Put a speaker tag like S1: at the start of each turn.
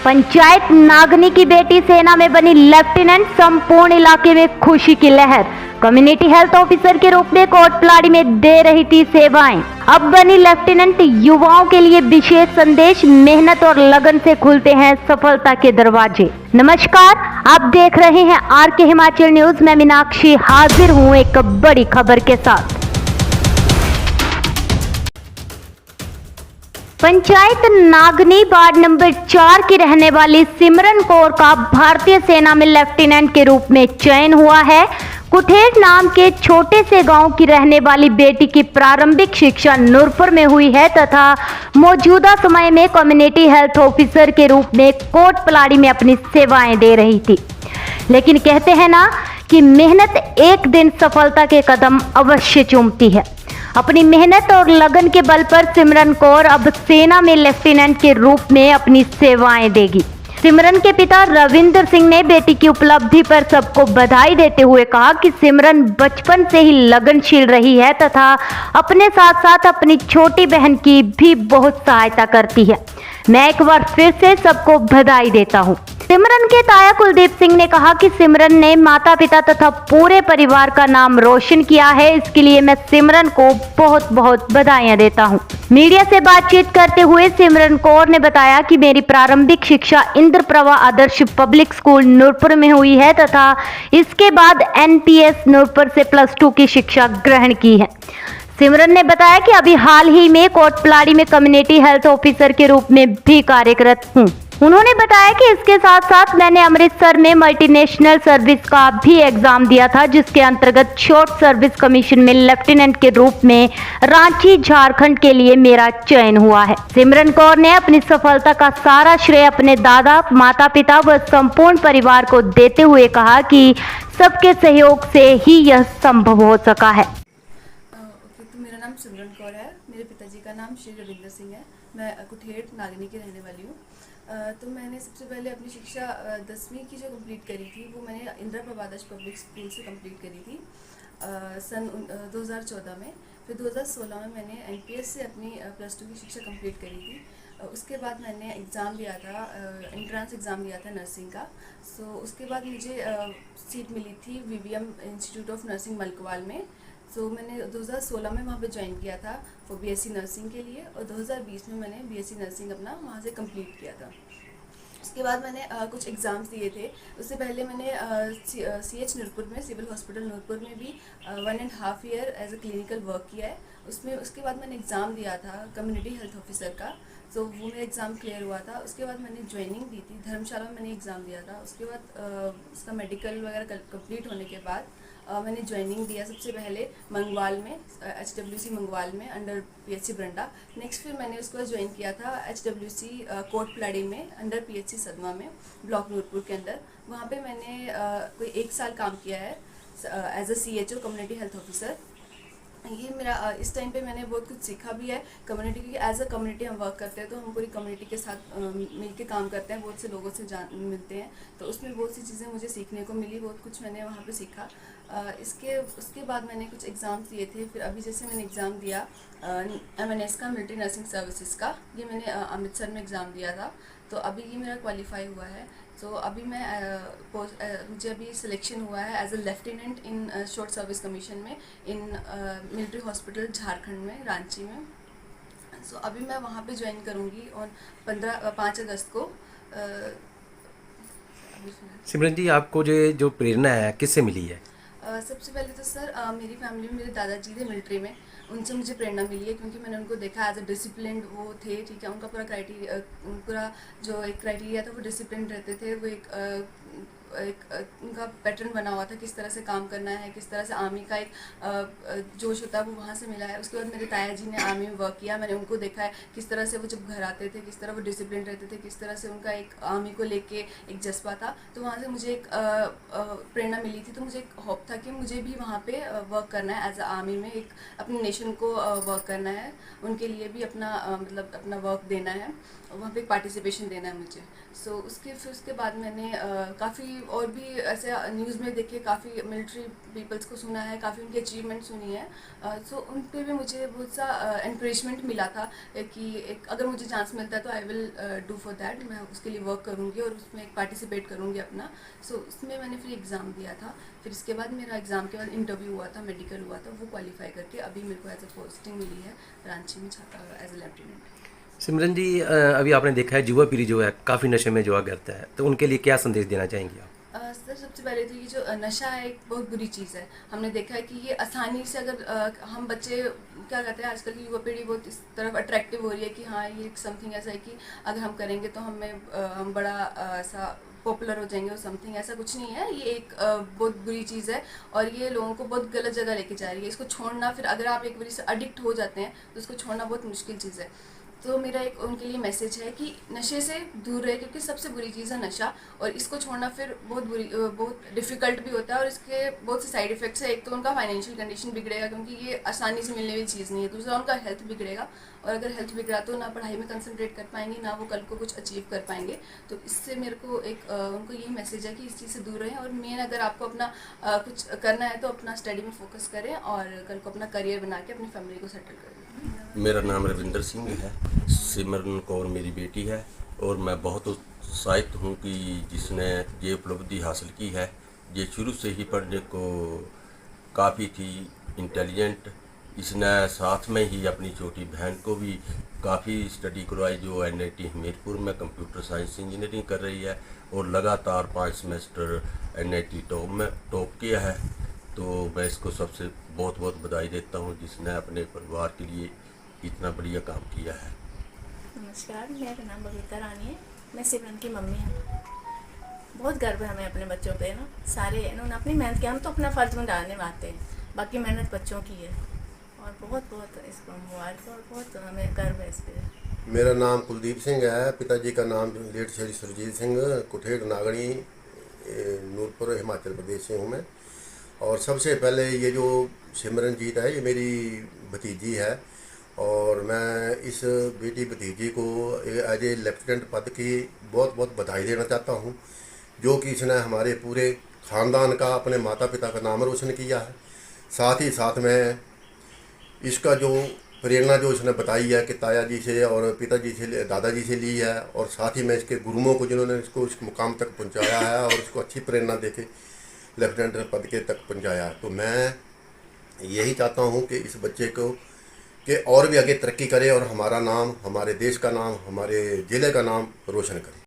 S1: पंचायत नागनी की बेटी सेना में बनी लेफ्टिनेंट, संपूर्ण इलाके में खुशी की लहर। कम्युनिटी हेल्थ ऑफिसर के रूप में कोटपलाड़ी में दे रही थी सेवाएं, अब बनी लेफ्टिनेंट। युवाओं के लिए विशेष संदेश, मेहनत और लगन से खुलते हैं सफलता के दरवाजे। नमस्कार, आप देख रहे हैं आर के हिमाचल न्यूज। मैं मीनाक्षी हाजिर हूँ एक बड़ी खबर के साथ। पंचायत नागनी वार्ड नंबर 4 की रहने वाली सिमरन कौर का भारतीय सेना में लेफ्टिनेंट के रूप में चयन हुआ है। कुठेर नाम के छोटे से गांव की रहने वाली बेटी की प्रारंभिक शिक्षा नूरपुर में हुई है तथा मौजूदा समय में कम्युनिटी हेल्थ ऑफिसर के रूप में कोटपलाड़ी में अपनी सेवाएं दे रही थी। लेकिन कहते हैं ना कि मेहनत एक दिन सफलता के कदम अवश्य चूमती है। अपनी मेहनत और लगन के बल पर सिमरन कौर अब सेना में लेफ्टिनेंट के रूप में अपनी सेवाएं देगी। सिमरन के पिता रविंद्र सिंह ने बेटी की उपलब्धि पर सबको बधाई देते हुए कहा कि सिमरन बचपन से ही लगनशील रही है तथा अपने साथ साथ अपनी छोटी बहन की भी बहुत सहायता करती है। मैं एक बार फिर से सबको बधाई देता हूँ। सिमरन के ताया कुलदीप सिंह ने कहा कि सिमरन ने माता पिता तथा पूरे परिवार का नाम रोशन किया है, इसके लिए मैं सिमरन को बहुत बहुत बधाइयां देता हूं। मीडिया से बातचीत करते हुए सिमरन कौर ने बताया कि मेरी प्रारंभिक शिक्षा इंद्रप्रभा आदर्श पब्लिक स्कूल नूरपुर में हुई है तथा इसके बाद एनपीएस नूरपुर से +2 की शिक्षा ग्रहण की है। सिमरन ने बताया कि अभी हाल ही में कोटपलाड़ी में कम्युनिटी हेल्थ ऑफिसर के रूप में भी कार्यरत हूँ। उन्होंने बताया कि इसके साथ साथ मैंने अमृतसर में मल्टीनेशनल सर्विस का भी एग्जाम दिया था, जिसके अंतर्गत शॉर्ट सर्विस कमीशन में लेफ्टिनेंट के रूप में रांची झारखंड के लिए मेरा चयन हुआ है। सिमरन कौर ने अपनी सफलता का सारा श्रेय अपने दादा, माता पिता व संपूर्ण परिवार को देते हुए कहा कि सबके सहयोग से ही यह संभव हो सका है।
S2: तो मेरा नाम सिमरन कौर है। मेरे पिताजी का नाम श्री रविंद्र सिंह है। मैं कुठेर नागनी की रहने वाली हूँ। तो मैंने सबसे पहले अपनी शिक्षा 10वीं की जो कंप्लीट करी थी वो मैंने इंद्रप्रभा आदर्श पब्लिक स्कूल से कंप्लीट करी थी सन 2014 में। फिर 2016 में मैंने एनपीएस से अपनी +2 की शिक्षा कंप्लीट करी थी। उसके बाद मैंने एग्ज़ाम दिया था, एंट्रेंस एग्ज़ाम दिया था नर्सिंग का। सो उसके बाद मुझे सीट मिली थी VVM institute of nursing Malakwal में। सो मैंने 2016 में वहाँ पे ज्वाइन किया था फॉर बीएससी नर्सिंग के लिए, और 2020 में मैंने बीएससी नर्सिंग अपना वहाँ से कंप्लीट किया था। उसके बाद मैंने कुछ एग्ज़ाम्स दिए थे। उससे पहले मैंने सीएच नूरपुर में, सिविल हॉस्पिटल नूरपुर में भी 1.5 year as a clinical work किया है उसमें। उसके बाद मैंने एग्ज़ाम दिया था कम्युनिटी हेल्थ ऑफिसर का। सो वो मेरा एग्ज़ाम क्लियर हुआ था। उसके बाद मैंने ज्वाइनिंग दी थी धर्मशाला में, मैंने एग्ज़ाम दिया था। उसके बाद उसका मेडिकल वगैरह कंप्लीट होने के बाद मैंने ज्वाइनिंग दिया सबसे पहले मंगवाल में, HWC मंगवाल में अंडर पीएचसी ब्रंडा। नेक्स्ट फिर मैंने उसको ज्वाइन किया था HWC कोटपलाड़ी में अंडर पीएचसी सदमा में, ब्लॉक नूरपुर के अंदर। वहाँ पे मैंने कोई 1 साल काम किया है as a CHO community health officer. ये मेरा इस टाइम पे मैंने बहुत कुछ सीखा भी है कम्युनिटी की। एज अ कम्युनिटी हम वर्क करते हैं तो हम पूरी कम्युनिटी के साथ मिल के काम करते हैं, बहुत से लोगों से मिलते हैं, तो उसमें बहुत सी चीज़ें मुझे सीखने को मिली, बहुत कुछ मैंने वहाँ पे सीखा। उसके बाद मैंने कुछ एग्ज़ाम्स दिए थे। फिर अभी जैसे मैंने एग्ज़ाम दिया MNS का, मिलिट्री नर्सिंग सर्विसेज का, ये मैंने अमृतसर में एग्ज़ाम दिया था। तो अभी ये मेरा क्वालिफाई हुआ है। तो अभी मैं मुझे अभी सिलेक्शन हुआ है as a lieutenant in short service commission में इन मिलिट्री हॉस्पिटल झारखंड में, रांची में। सो अभी मैं वहाँ पे ज्वाइन करूँगी और 5 अगस्त को।
S3: सिमरन जी, आपको जो प्रेरणा है किससे मिली है?
S2: सबसे पहले तो सर मेरी फैमिली में मेरे दादाजी थे मिलिट्री में, उनसे मुझे प्रेरणा मिली है, क्योंकि मैंने उनको देखा एज अ डिसिप्लिन वो थे। ठीक है, उनका पूरा जो एक क्राइटेरिया था वो डिसिप्लिन रहते थे। वो एक उनका पैटर्न बना हुआ था किस तरह से काम करना है, किस तरह से आर्मी का एक जोश होता है वो वहाँ से मिला है। उसके बाद मेरे ताया जी ने आर्मी में वर्क किया, मैंने उनको देखा है किस तरह से वो जब घर आते थे किस तरह वो डिसिप्लिन रहते थे, किस तरह से उनका एक आर्मी को लेके एक जज्बा था। तो वहाँ से मुझे एक प्रेरणा मिली थी। तो मुझे एक होप था कि मुझे भी वहाँ पे वर्क करना है एज अ आर्मी में, एक अपने नेशन को वर्क करना है, उनके लिए भी अपना मतलब अपना वर्क देना है, वहाँ पे पार्टिसिपेशन देना है मुझे। सो फिर उसके बाद मैंने काफ़ी और भी ऐसे न्यूज़ में देखे, काफ़ी मिलिट्री पीपल्स को सुना है, काफ़ी उनकी अचीवमेंट सुनी है। सो उन पे भी मुझे बहुत सा एनकरेजमेंट मिला था कि एक अगर मुझे चांस मिलता है तो I will do for that, मैं उसके लिए वर्क करूँगी और उसमें एक पार्टिसिपेट करूँगी अपना। सो उसमें मैंने फिर एग्ज़ाम दिया था। फिर इसके बाद मेरा एग्ज़ाम के बाद इंटरव्यू हुआ था, मेडिकल हुआ था, वो क्वालिफाई करके अभी मेरे को एज अ पोस्टिंग मिली है रांची में एज अ लेफ्टिनेंट।
S3: सिमरन जी, अभी आपने देखा है युवा पीढ़ी जो है काफ़ी नशे में जुआ करता है, तो उनके लिए क्या संदेश देना चाहेंगे आप?
S2: सर सबसे पहले तो ये जो नशा है एक बहुत बुरी चीज़ है। हमने देखा है कि ये आसानी से अगर हम बच्चे क्या कहते हैं, आजकल की युवा पीढ़ी बहुत इस तरफ अट्रैक्टिव हो रही है कि हाँ ये समथिंग ऐसा है कि अगर हम करेंगे तो हम बड़ा ऐसा पॉपुलर हो जाएंगे और समथिंग, ऐसा कुछ नहीं है। ये एक बहुत बुरी चीज़ है और ये लोगों को बहुत गलत जगह लेके जा रही है। इसको छोड़ना, फिर अगर आप एक बार से एडिक्ट हो जाते हैं तो इसको छोड़ना बहुत मुश्किल चीज़ है। तो मेरा एक उनके लिए मैसेज है कि नशे से दूर रहे, क्योंकि सबसे बुरी चीज़ है नशा और इसको छोड़ना फिर बहुत डिफ़िकल्ट भी होता है और इसके बहुत से साइड इफ़ेक्ट्स है। एक तो उनका फाइनेंशियल कंडीशन बिगड़ेगा, क्योंकि ये आसानी से मिलने वाली चीज़ नहीं है। दूसरा उनका हेल्थ बिगड़ेगा और अगर हेल्थ बिगड़ा तो ना पढ़ाई में कंसंट्रेट कर पाएंगे, ना वो कल को कुछ अचीव कर पाएंगे। तो इससे मेरे को एक उनको यही मैसेज है कि इस चीज़ से दूर रहें और मेन अगर आपको अपना कुछ करना है तो अपना स्टडी में फोकस करें और कल को अपना करियर बना के अपनी फैमिली को सेटल करें।
S4: मेरा नाम रविंदर सिंह है। सिमरन कौर मेरी बेटी है और मैं बहुत उत्साहित हूँ कि जिसने ये उपलब्धि हासिल की है। ये शुरू से ही पढ़ने को काफ़ी थी इंटेलिजेंट। इसने साथ में ही अपनी छोटी बहन को भी काफ़ी स्टडी करवाई, जो NIT हमीरपुर में कंप्यूटर साइंस इंजीनियरिंग कर रही है और लगातार 5 सेमेस्टर NIT टॉप किया है। तो मैं इसको सबसे बहुत बहुत बधाई देता हूँ जिसने अपने परिवार के लिए इतना बढ़िया काम किया है।
S5: नमस्कार, मेरा नाम बबीता रानी है। मैं सिमरन की मम्मी हूँ। बहुत गर्व है हमें अपने बच्चों पे ना। सारे इन्होंने अपनी मेहनत की, हम तो अपना फ़र्ज़ निभाने आते हैं, बाकी मेहनत बच्चों की है और बहुत बहुत इसको मुबारक और बहुत हमें गर्व है इस पर।
S6: मेरा नाम कुलदीप सिंह है। पिताजी का नाम लेट श्री सुरजीत सिंह, कुठेड़ नागणी, नूरपुर, हिमाचल प्रदेश से हूँ मैं। और सबसे पहले ये जो सिमरनजीत है ये मेरी भतीजी है और मैं इस बेटी भतीजी को एज ए लेफ्टिनेंट पद की बहुत बहुत बधाई देना चाहता हूँ, जो कि इसने हमारे पूरे ख़ानदान का, अपने माता पिता का नाम रोशन किया है। साथ ही साथ में इसका जो प्रेरणा जो इसने बताई है कि ताया जी से और पिताजी से, दादाजी से ली है, और साथ ही में इसके गुरुओं को जिन्होंने इसको इस मुकाम तक पहुंचाया है और इसको अच्छी प्रेरणा देके लेफ्टिनेंट पद के तक पहुंचाया है। तो मैं यही चाहता हूं कि इस बच्चे को कि और भी आगे तरक्की करे और हमारा नाम, हमारे देश का नाम, हमारे ज़िले का नाम रोशन करे।